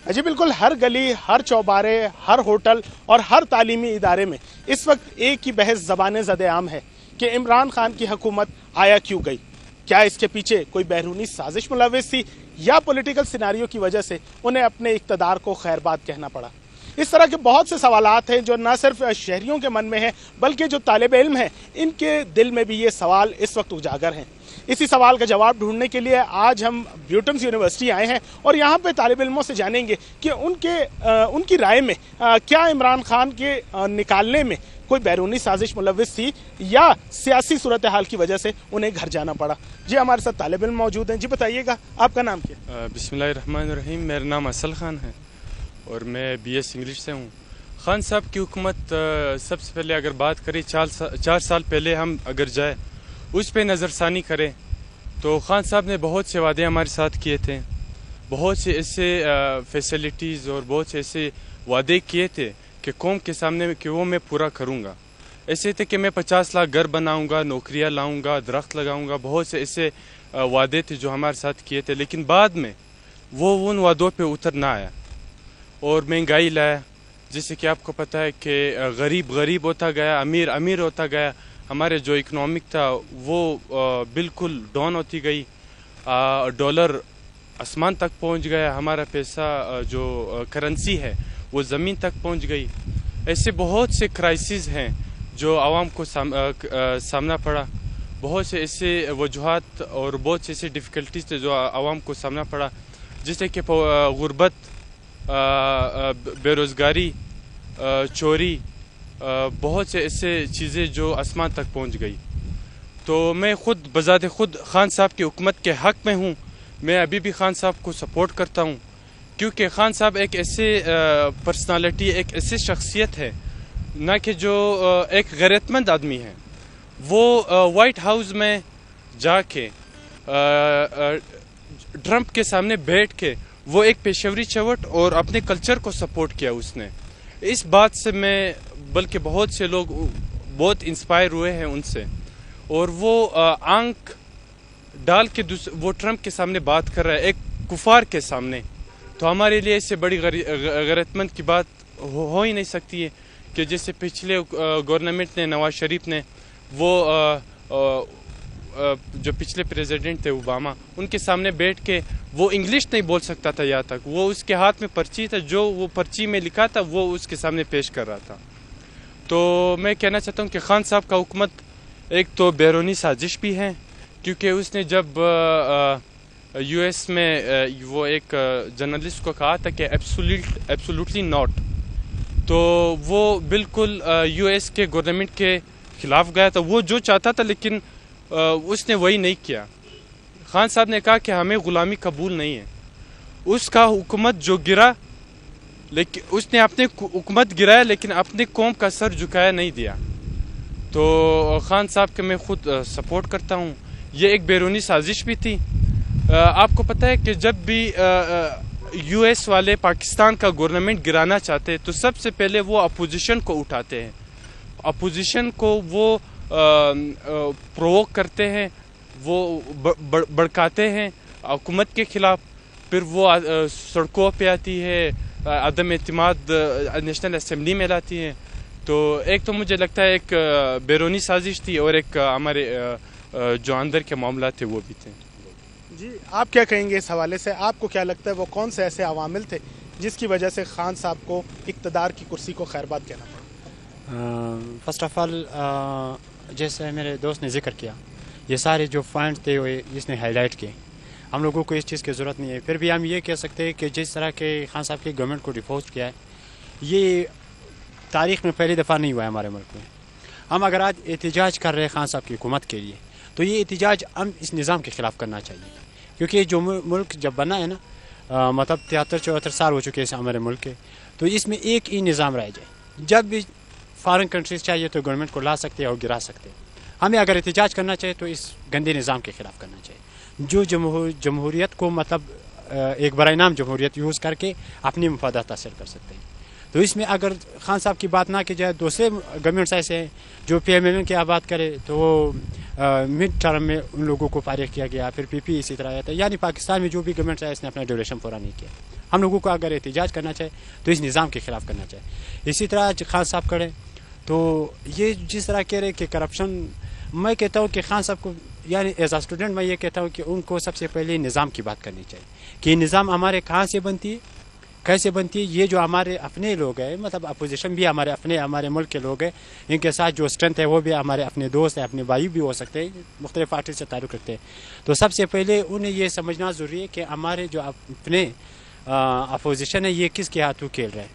जी बिल्कुल, हर गली, हर चौबारे, हर होटल और हर तालीमी इदारे में इस वक्त एक ही बहस ज़बान ज़द-ए-आम है कि इमरान खान की हुकूमत आया क्यों गई। क्या इसके पीछे कोई बैरूनी साजिश मुलव्विस थी या पॉलिटिकल सिनारियो की वजह से उन्हें अपने इक़्तिदार को खैरबाद कहना पड़ा। इस तरह के बहुत से सवालात हैं जो न सिर्फ शहरियों के मन में है बल्कि जो तालिब इल्म हैं इनके दिल में भी ये सवाल इस वक्त उजागर हैं। इसी सवाल का जवाब ढूंढने के लिए आज हम ब्यूटन्स यूनिवर्सिटी आए हैं और यहाँ पे तालिब इल्मों से जानेंगे कि उनकी राय में क्या इमरान खान के निकालने में कोई बैरूनी साजिश मुलव्विस थी या सियासी सूरत हाल की वजह से उन्हें घर जाना पड़ा। जी हमारे साथ तालिब इल्म मौजूद हैं। जी बताइएगा, आपका नाम क्या? बिस्मिल्लाहिर्रहमानिर्रहीम, मेरा नाम असल खान है और मैं BS इंग्लिश से हूँ। खान साहब की हुकूमत सबसे पहले अगर बात करें 4 साल पहले हम अगर जाए उस पे नज़रसानी करें तो खान साहब ने बहुत से वादे हमारे साथ किए थे, बहुत से ऐसे फैसिलिटीज़ और बहुत से ऐसे वादे किए थे कि कौम के सामने कि वो मैं पूरा करूँगा। ऐसे थे कि मैं 50 लाख घर बनाऊँगा, नौकरियाँ लाऊँगा, दरख्त लगाऊँगा, बहुत से ऐसे वादे थे जो हमारे साथ किए थे। लेकिन बाद में वो उन वादों पे उतर ना आया और महंगाई लाया, जिससे कि आपको पता है कि गरीब गरीब होता गया, अमीर अमीर होता गया। हमारे जो इकनॉमिक था वो बिल्कुल डाउन होती गई, डॉलर आसमान तक पहुंच गया, हमारा पैसा जो करेंसी है वो ज़मीन तक पहुंच गई। ऐसे बहुत से क्राइसिस हैं जो आवाम को सामना पड़ा, बहुत से ऐसे वजूहात और बहुत से ऐसे डिफ़िकल्टीज थे जो आवाम को सामना पड़ा, जैसे कि गुर्बत, बेरोज़गारी, चोरी, बहुत से ऐसे चीज़ें जो आसमान तक पहुंच गई। तो मैं खुद बज़ात खुद खान साहब की हुकूमत के हक़ में हूँ। मैं अभी भी खान साहब को सपोर्ट करता हूँ क्योंकि खान साहब एक ऐसे पर्सनालिटी, एक ऐसी शख्सियत है ना कि जो एक गैरतमंद आदमी है। वो वाइट हाउस में जाके ट्रंप के सामने बैठ के वो एक पेशेवरी चवट और अपने कल्चर को सपोर्ट किया उसने। इस बात से मैं बल्कि बहुत से लोग बहुत इंस्पायर हुए हैं उनसे, और वो आंख डाल के वो ट्रंप के सामने बात कर रहा है, एक कुफार के सामने। तो हमारे लिए इससे बड़ी गैरतमंद की बात हो ही नहीं सकती है कि जैसे पिछले गवर्नमेंट ने, नवाज शरीफ ने, वो जो पिछले प्रेसिडेंट थे ओबामा, उनके सामने बैठ के वो इंग्लिश नहीं बोल सकता था यहाँ तक, वो उसके हाथ में पर्ची था, जो वो पर्ची में लिखा था वो उसके सामने पेश कर रहा था। तो मैं कहना चाहता हूँ कि खान साहब का हुकूमत एक तो बैरूनी साजिश भी है, क्योंकि उसने जब US में वो एक जर्नलिस्ट को कहा था कि एब्सोल्युटली नॉट, तो वो बिल्कुल US के गवर्नमेंट के खिलाफ गया था। वो जो चाहता था लेकिन उसने वही नहीं किया। खान साहब ने कहा कि हमें ग़ुलामी कबूल नहीं है। उसका हुकूमत जो गिरा, लेकिन उसने अपने हुकूमत गिराया लेकिन अपने कौम का सर झुकाया नहीं दिया। तो खान साहब के मैं खुद सपोर्ट करता हूँ। ये एक बैरूनी साजिश भी थी। आपको पता है कि जब भी US वाले पाकिस्तान का गवर्नमेंट गिराना चाहते हैं तो सबसे पहले वो अपोजिशन को उठाते हैं, अपोजिशन को वो प्रोवोक करते हैं, वो भड़काते हैं हुकूमत के खिलाफ, फिर वो सड़कों पे आती है, अदम एतमाद नेशनल असेंबली में लाती है। तो एक तो मुझे लगता है एक बैरूनी साजिश थी और एक हमारे जो अंदर के मामला थे वो भी थे। जी आप क्या कहेंगे इस हवाले से? आपको क्या लगता है वो कौन से ऐसे अवामिल थे जिसकी वजह से खान साहब को इक़्तिदार की कुर्सी को खैरबाद कहना पड़ा? फर्स्ट ऑफ ऑल जैसे मेरे दोस्त ने जिक्र किया, ये सारे जो पॉइंट्स थे वो इसने हाईलाइट किए। हम लोगों को इस चीज़ की ज़रूरत नहीं है, फिर भी हम ये कह सकते हैं कि जिस तरह के खान साहब की गवर्नमेंट को डिफोस्ट किया है, ये तारीख़ में पहली दफ़ा नहीं हुआ है हमारे मुल्क में। हम अगर आज एहतजाज कर रहे हैं खान साहब की हुकूमत के लिए, तो ये एहतजाज हम इस निज़ाम के ख़िलाफ़ करना चाहिए, क्योंकि जो मुल्क जब बना है ना, मतलब 73-74 साल हो चुके हैं हमारे मुल्क के, तो इसमें एक ही निज़ाम रह जाए। जब भी फॉरेन कंट्रीज़ चाहिए तो गवर्नमेंट को ला सकते हैं और गिरा सकते हैं। हमें अगर एहतजाज करना चाहिए तो इस गंदे निज़ाम के ख़िलाफ़ करना चाहिए, जो जमहूरियत को मतलब एक बराए नाम जमहूरियत यूज़ करके अपनी मफादात हासिल कर सकते हैं। तो इसमें अगर खान साहब की बात ना की जाए, दूसरे गवर्नमेंट्स ऐसे हैं जो PMLN की बात करे तो वो मिड टर्म में उन लोगों को फारिग किया गया, फिर PP इसी तरह आता है। यानी पाकिस्तान में जो भी गवर्नमेंट है इसने अपना ड्यूरेशन पूरा नहीं किया। हम लोगों को अगर एहतजाज करना चाहे तो इस निज़ाम के ख़िलाफ़ करना चाहिए। इसी तरह खान साहब करें तो ये जिस तरह कह रहे कि करप्शन, मैं कहता हूँ कि खान साहब को यानी एज आ स्टूडेंट मैं ये कहता हूँ कि उनको सबसे पहले निज़ाम की बात करनी चाहिए कि निज़ाम हमारे कहाँ से बनती है, कैसे बनती है। ये जो हमारे अपने लोग हैं, मतलब अपोजिशन भी हमारे मुल्क के लोग हैं, इनके साथ जो स्ट्रेंथ है वो भी हमारे अपने दोस्त हैं, अपने भाई भी हो सकते हैं, मुख्तलिफ पार्टी से ताल्लुक़ रखते हैं। तो सबसे पहले उन्हें ये समझना ज़रूरी है कि हमारे जो अपने अपोजिशन है ये किसके हाथों खेल रहे हैं।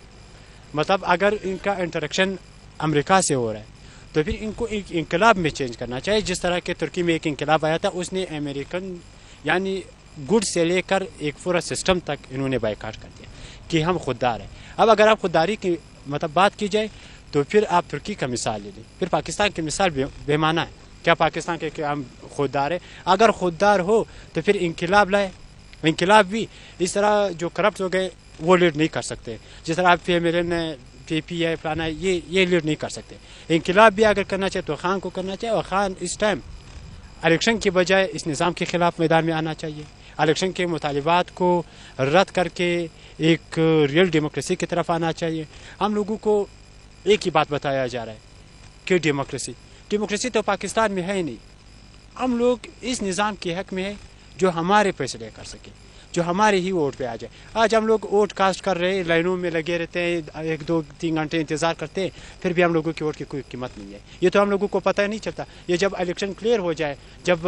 मतलब अगर इनका इंटरेक्शन अमेरिका से हो रहा है तो फिर इनको एक इनकलाब में चेंज करना चाहिए। जिस तरह के तुर्की में एक इनकलाब आया था, उसने अमेरिकन यानी गुड्स से लेकर एक पूरा सिस्टम तक इन्होंने बाइकाट कर दिया कि हम खुददार हैं। अब अगर आप खुददारी की मतलब बात की जाए तो फिर आप तुर्की का मिसाल ले लें, फिर पाकिस्तान की मिसाल बेमाना है। क्या पाकिस्तान के हम खुददार है? अगर खुददार हो तो फिर इनकलाब लाए। इनकलाब भी इस तरह जो करप्ट हो गए वो लीड नहीं कर सकते, जिस तरह आप PPI फलाना ये लीड नहीं कर सकते। इनकलाब भी अगर करना चाहिए तो खान को करना चाहिए, और खान इस टाइम इलेक्शन की बजाय इस निज़ाम के ख़िलाफ़ मैदान में आना चाहिए। इलेक्शन के मुतालिबात को रद्द करके एक रियल डेमोक्रेसी की तरफ आना चाहिए। हम लोगों को एक ही बात बताया जा रहा है कि डेमोक्रेसी तो पाकिस्तान में है ही नहीं। हम लोग इस निज़ाम के हक़ में है जो हमारे फैसले कर सके, जो हमारे ही वोट पे आ जाए। आज हम लोग वोट कास्ट कर रहे हैं, लाइनों में लगे रहते हैं, 1, 2, 3 घंटे इंतज़ार करते हैं, फिर भी हम लोगों की वोट की कोई कीमत नहीं है। ये तो हम लोगों को पता ही नहीं चलता। ये जब इलेक्शन क्लियर हो जाए, जब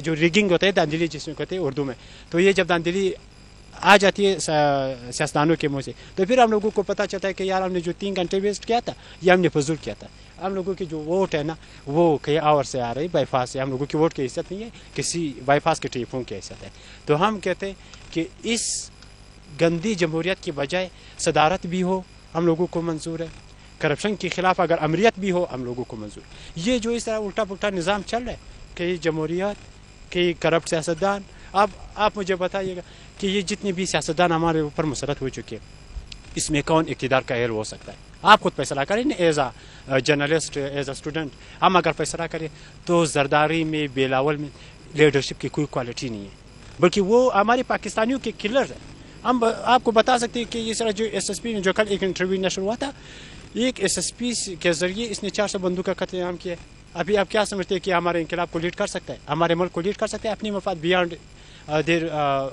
जो रिगिंग होता है, धांधली जिसमें कहते हैं उर्दू में, तो ये जब धांधली आ जाती है सियासतदानों के मुँह से, तो फिर हम लोगों को पता चलता है कि यार हमने जो 3 घंटे वेस्ट किया था ये हमने फजूल किया था। हम लोगों की जो वोट है ना वो कई आवर से आ रही बाईपास से। हम लोगों की वोट की हैसियत नहीं है, किसी बाईपास के टेलीफोन की हैसियत है। तो हम कहते हैं कि इस गंदी जमहूरियत की बजाय सदारत भी हो, हम लोगों को मंजूर है। करप्शन के ख़िलाफ़ अगर अमरीत भी हो, हम लोगों को मंजूर। ये जो इस तरह उल्टा पुल्टा निज़ाम चल रहा है कि जमहूरियत कि करप्ट सियासतदान, अब आप मुझे बताइएगा कि ये जितने भी सियासतदान हमारे ऊपर मुसलत हो चुके हैं, इसमें कौन इक़्तिदार का एहल हो सकता है? आप खुद फैसला करें ना, एज आ जर्नलिस्ट, एज आ स्टूडेंट। हम अगर फैसला करें तो जरदारी में, बेलावल में लीडरशिप की कोई क्वालिटी नहीं है, बल्कि वो हमारे पाकिस्तानियों के किलर हैं। हम आपको बता सकते हैं कि ये सारा जो SSP ने जो कल एक इंटरव्यू नशर हुआ था, एक SSP के ज़रिए इसने 400 बंदूक का कत्लेआम किया। अभी आप क्या समझते हैं कि हमारे इनकलाब को लीड कर सकता है, हमारे मुल्क को लीड कर सकता है? अपनी मफाद बियॉन्ड देर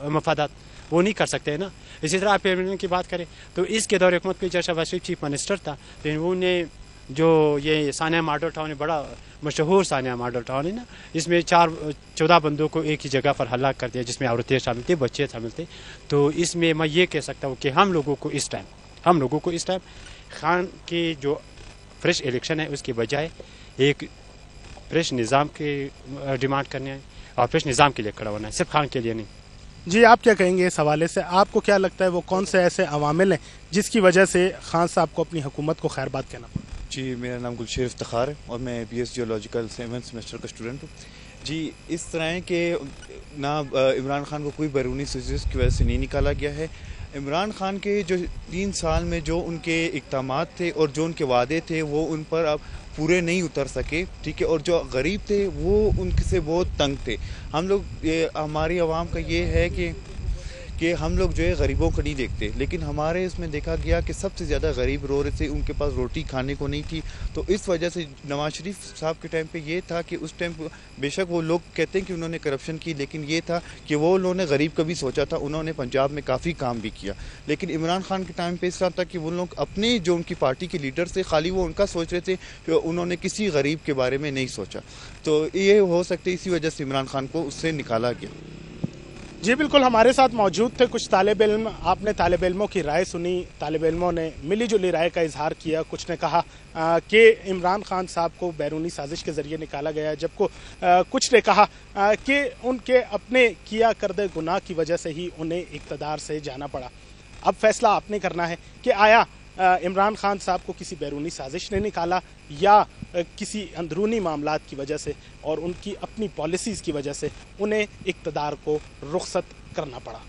मफादात वो नहीं कर सकते हैं ना। इसी तरह आप की बात करें तो इसके दौर हुकूमत में जब शहबाज शरीफ चीफ मिनिस्टर था तो उन्होंने जो ये सानिया मॉडल टाउन है, बड़ा मशहूर सानिया मॉडल टाउन है ना, इसमें 14 बंदों को एक ही जगह पर हलाक कर दिया, जिसमें औरतें शामिल थी, बच्चे शामिल थे। तो इसमें मैं ये कह सकता हूँ कि हम लोगों को इस टाइम खान की जो फ्रेश इलेक्शन है उसके बजाय एक फ्रेश निज़ाम की डिमांड करनी है और फ्रेश निज़ाम के लिए खड़ा होना है, सिर्फ खान के लिए नहीं। जी, आप क्या कहेंगे इस हवाले से? आपको क्या लगता है वो कौन से ऐसे अवामिल हैं जिसकी वजह से खान साहब को अपनी हुकूमत को खैरबाद कहना पड़ा? जी, मेरा नाम गुलशेर इफ्तिखार है और मैं BS जियोलॉजिकल 7th सेमेस्टर का स्टूडेंट हूँ। जी, इस तरह है कि ना इमरान खान को कोई बैरूनी साजिश की वजह से नहीं निकाला गया है। इमरान खान के जो 3 साल में जो उनके इक़दामात थे और जो उनके वादे थे वो उन पर अब पूरे नहीं उतर सके, ठीक है। और जो गरीब थे वो उनसे बहुत तंग थे। हम लोग हमारी आवाम का ये है कि हम लोग जो है गरीबों को नहीं देखते, लेकिन हमारे इसमें देखा गया कि सबसे ज़्यादा गरीब रो रहे थे, उनके पास रोटी खाने को नहीं थी। तो इस वजह से नवाज शरीफ साहब के टाइम पे ये था कि उस टाइम बेशक वो लोग कहते हैं कि उन्होंने करप्शन की, लेकिन ये था कि वो उन्होंने गरीब का भी सोचा था। उन्होंने पंजाब में काफ़ी काम भी किया। लेकिन इमरान खान के टाइम पर इस तरह था कि वो लोग अपने जो उनकी पार्टी के लीडर थे खाली वो उनका सोच रहे थे, कि उन्होंने किसी गरीब के बारे में नहीं सोचा। तो ये हो सकता है इसी वजह से इमरान खान को उससे निकाला गया। जी बिल्कुल, हमारे साथ मौजूद थे कुछ तालिब इल्म। आपने तालिब इल्मों की राय सुनी, तालिब इल्मों ने मिली जुली राय का इजहार किया। कुछ ने कहा कि इमरान खान साहब को बैरूनी साजिश के ज़रिए निकाला गया, जबकि कुछ ने कहा कि उनके अपने किया करदे गुनाह की वजह से ही उन्हें इक़्तिदार से जाना पड़ा। अब फैसला आपने करना है कि आया इमरान खान साहब को किसी बैरूनी साजिश ने निकाला या किसी अंदरूनी मामलात की वजह से और उनकी अपनी पॉलिसीज़ की वजह से उन्हें इक़्तिदार को रुख़सत करना पड़ा।